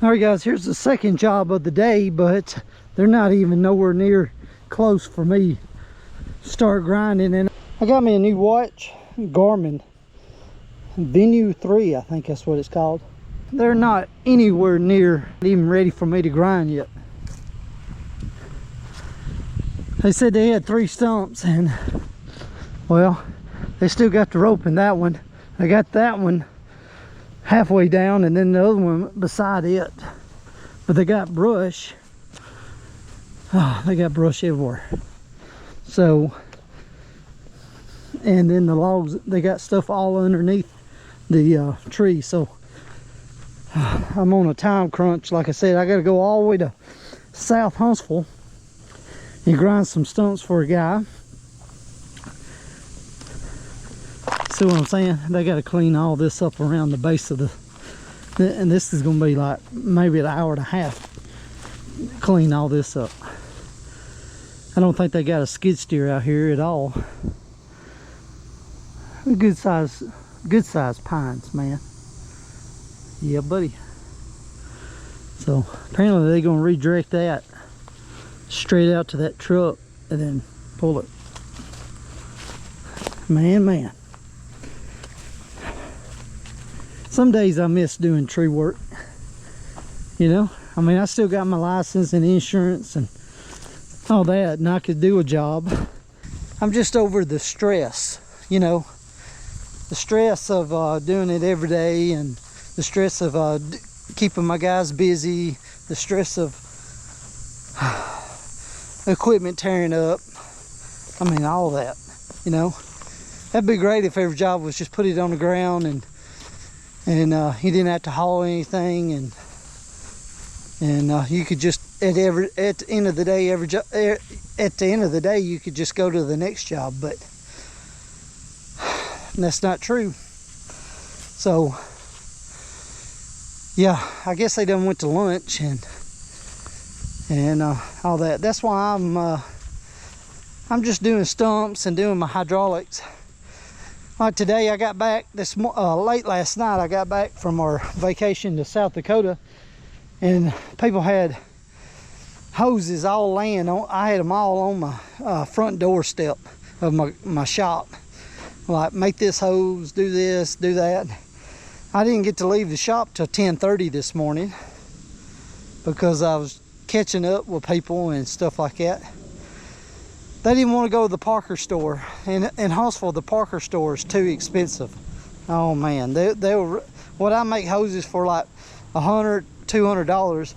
All right guys, here's the second job of the day, but they're not even nowhere near close for me to start grinding. And I got me a new watch, Garmin Venue 3, I think that's what it's called. They're not anywhere near even ready for me to grind yet. They said they had 3 stumps, and well, they still got the rope in that one. I got that one halfway down, and then the other one beside it. But they got brush. Oh, they got brush everywhere. So, and then the logs, they got stuff all underneath the tree. So I'm on a time crunch. Like I said, I got to go all the way to South Huntsville and grind some stumps for a guy. See what I'm saying? They got to clean all this up around the base of and this is going to be like maybe an hour and a half clean all this up. I don't think they got a skid steer out here at all. Good size pines, man. Yeah, buddy. So apparently they're going to redirect that straight out to that truck and then pull it. Man. Some days I miss doing tree work, you know. I mean, I still got my license and insurance and all that, and I could do a job. I'm just over the stress, you know, the stress of doing it every day, and the stress of keeping my guys busy, the stress of equipment tearing up. I mean, all that, you know. That'd be great if every job was just put it on the ground and he didn't have to haul anything, and you could just at the end of the day you could just go to the next job. But that's not true. So yeah, I guess they done went to lunch and all that. That's why I'm just doing stumps and doing my hydraulics. Like today, I got back late last night. I got back from our vacation to South Dakota, and people had hoses all laying on. I had them all on my front doorstep of my shop. Like, make this hose, do this, do that. I didn't get to leave the shop till 10:30 this morning because I was catching up with people and stuff like that. They didn't want to go to the Parker store. In Huntsville, the Parker store is too expensive. Oh man, they were, what I make hoses for like $100, $200,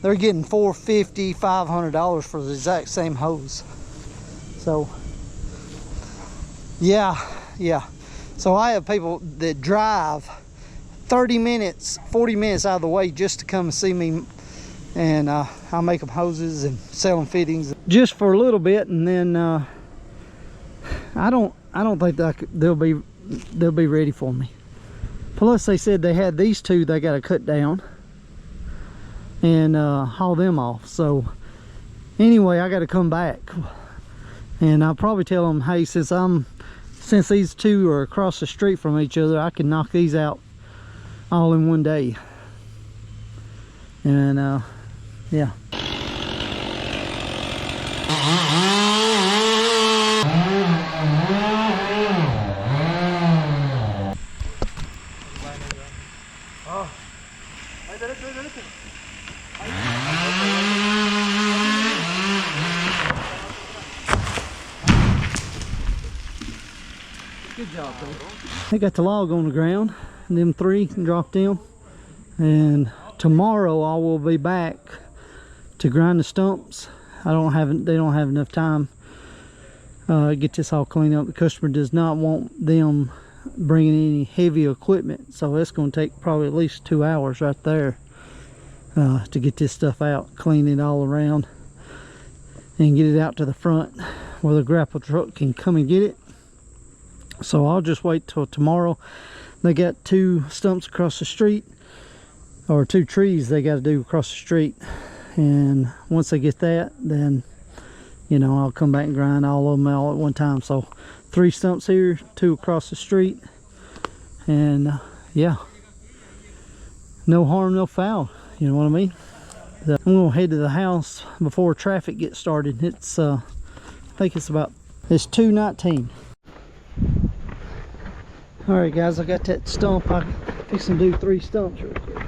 they're getting $450, $500 for the exact same hose. So yeah. So I have people that drive 30 minutes, 40 minutes out of the way just to come and see me, and I'll make them hoses and sell them fittings just for a little bit, and then I don't think they'll be ready for me. Plus they said they had these 2 they got to cut down and haul them off. So anyway, I got to come back, and I'll probably tell them, hey, since these 2 are across the street from each other, I can knock these out all in one day. And yeah. Good job, though. They got the log on the ground, and them 3 can drop them. And tomorrow I will be back to grind the stumps. They don't have enough time get this all cleaned up. The customer does not want them bringing any heavy equipment, so it's going to take probably at least 2 hours right there to get this stuff out, clean it all around, and get it out to the front where the grapple truck can come and get it. So I'll just wait till tomorrow. They got 2 stumps across the street, or 2 trees they got to do across the street, and once they get that, then you know, I'll come back and grind all of them all at one time. So 3 stumps here, 2 across the street, and yeah, no harm, no foul. You know what I mean? I'm gonna head to the house before traffic gets started. It's I think it's 2:19. All right, guys, I got that stump. I'm fixing to do 3 stumps real quick.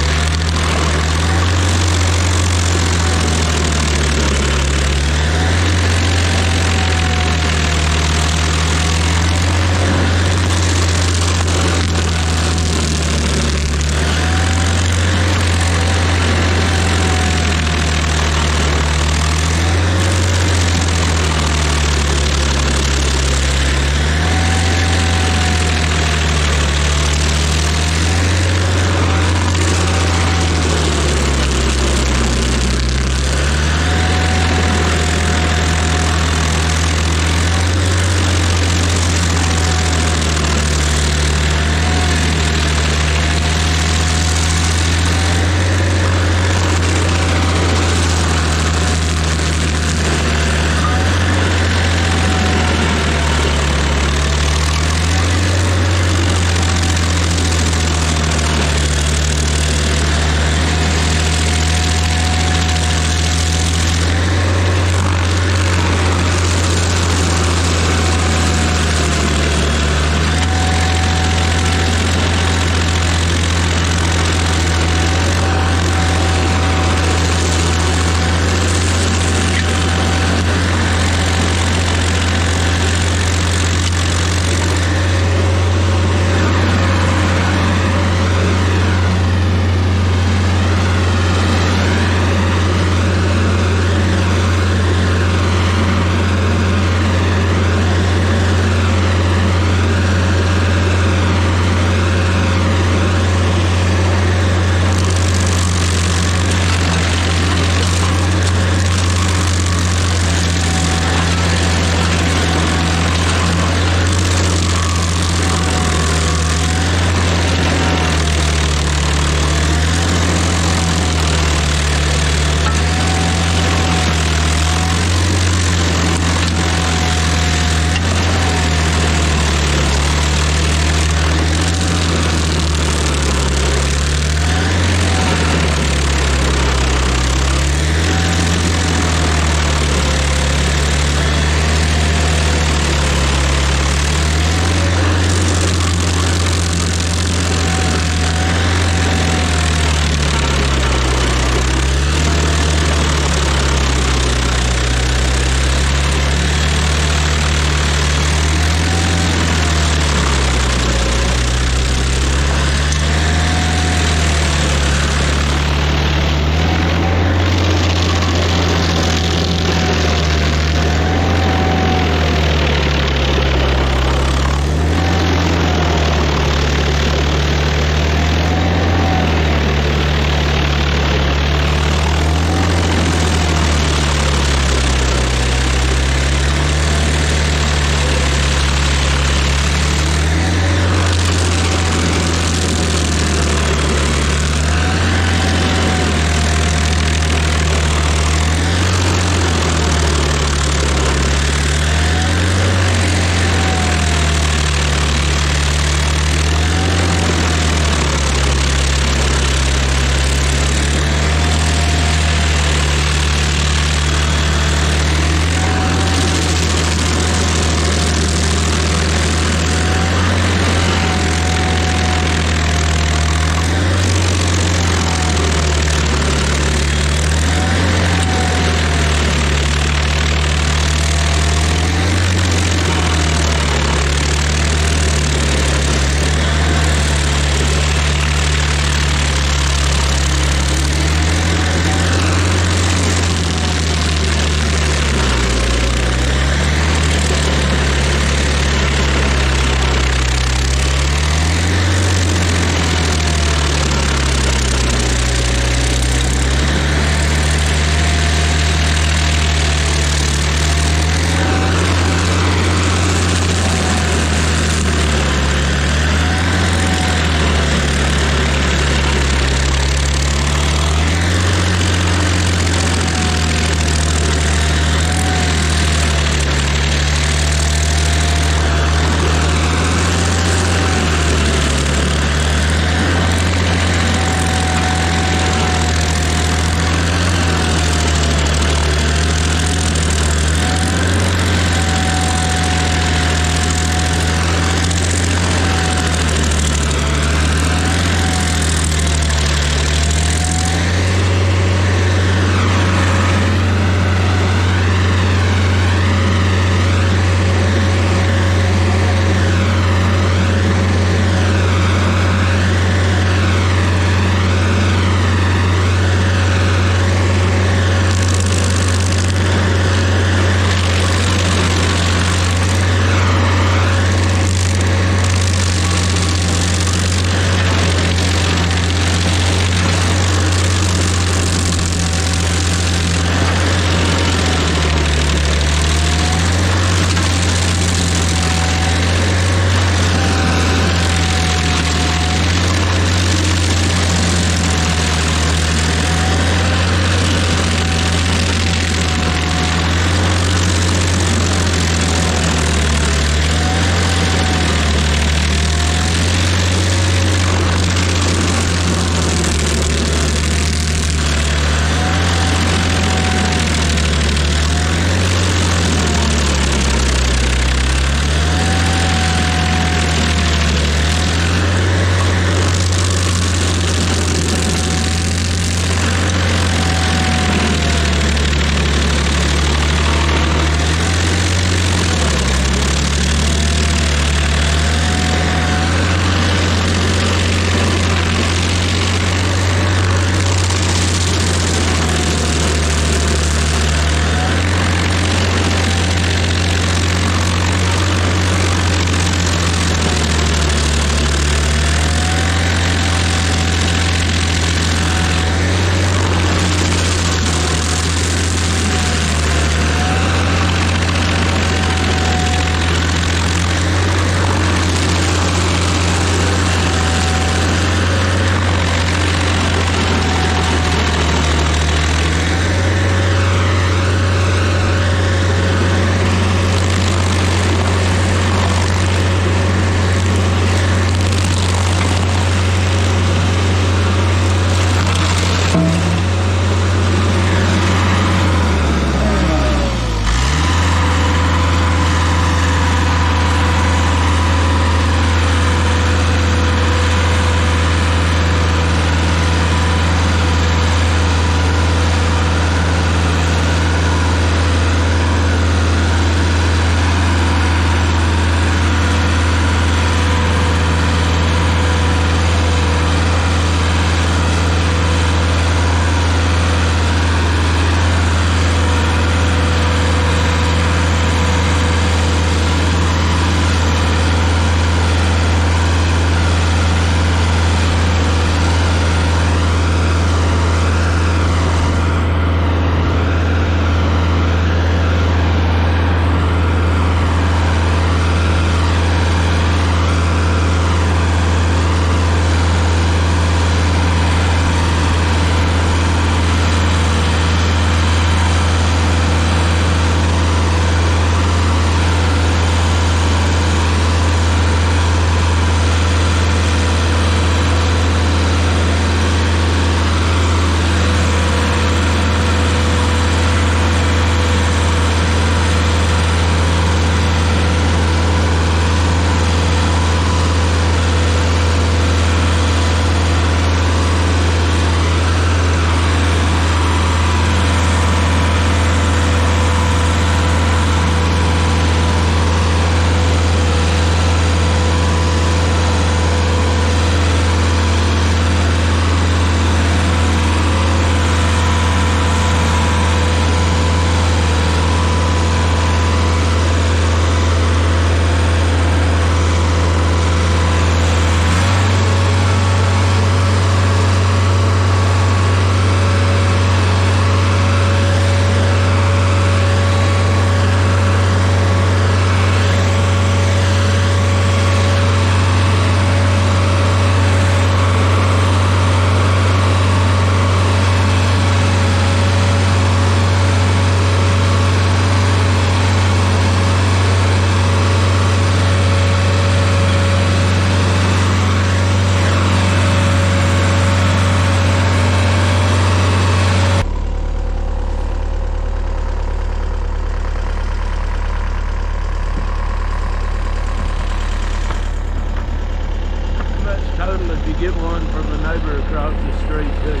too.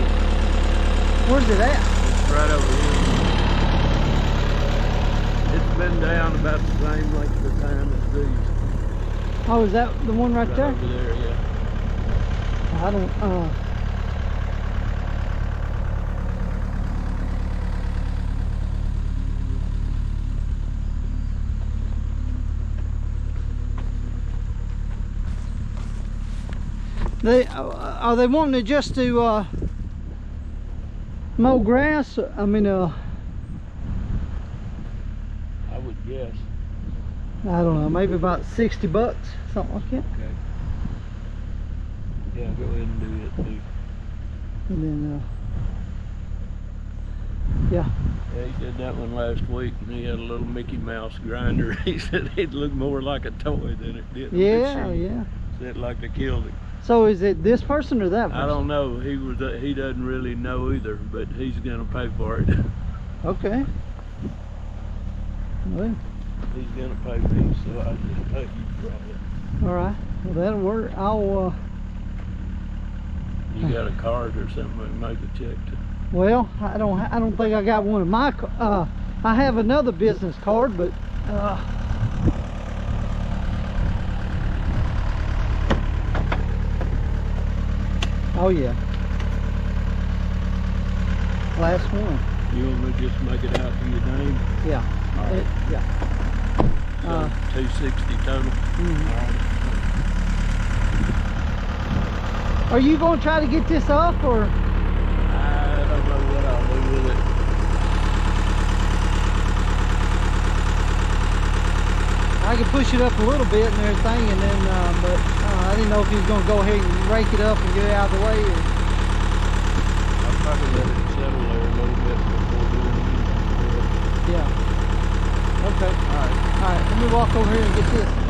Where's it at? It's right over here. It's been down about the same length of time as these. Oh, is that the one right there? Over there, yeah. I don't, are they wanting it just to mow grass? I mean, I would guess. I don't know, maybe about $60, something like that. Okay. Yeah, go ahead and do it too. And then, yeah. Yeah, he did that one last week, and he had a little Mickey Mouse grinder. He said it looked more like a toy than it did. Yeah, yeah. Said like they killed him. So is it this person or that person? I don't know. He doesn't really know either, but he's gonna pay for it. Okay. Well, He's gonna pay me, so I just pay you probably. all right. Well, that'll work. I'll. You got a card or something? I can make a check to. Well, I don't think I got one of my. I have another business card, but. Oh yeah. Last one. You want me to just make it out to your name? Yeah. All right. Yeah. So 260 total. Mm-hmm. All right. Are you going to try to get this up, or? I don't know what I'll do with it. I could push it up a little bit and everything, and then, but I didn't know if he was going to go ahead and rake it up and get it out of the way. Or... I'll probably let it settle there a little bit before doing anything. Yeah. Okay. All right. All right. Let me walk over here and get this.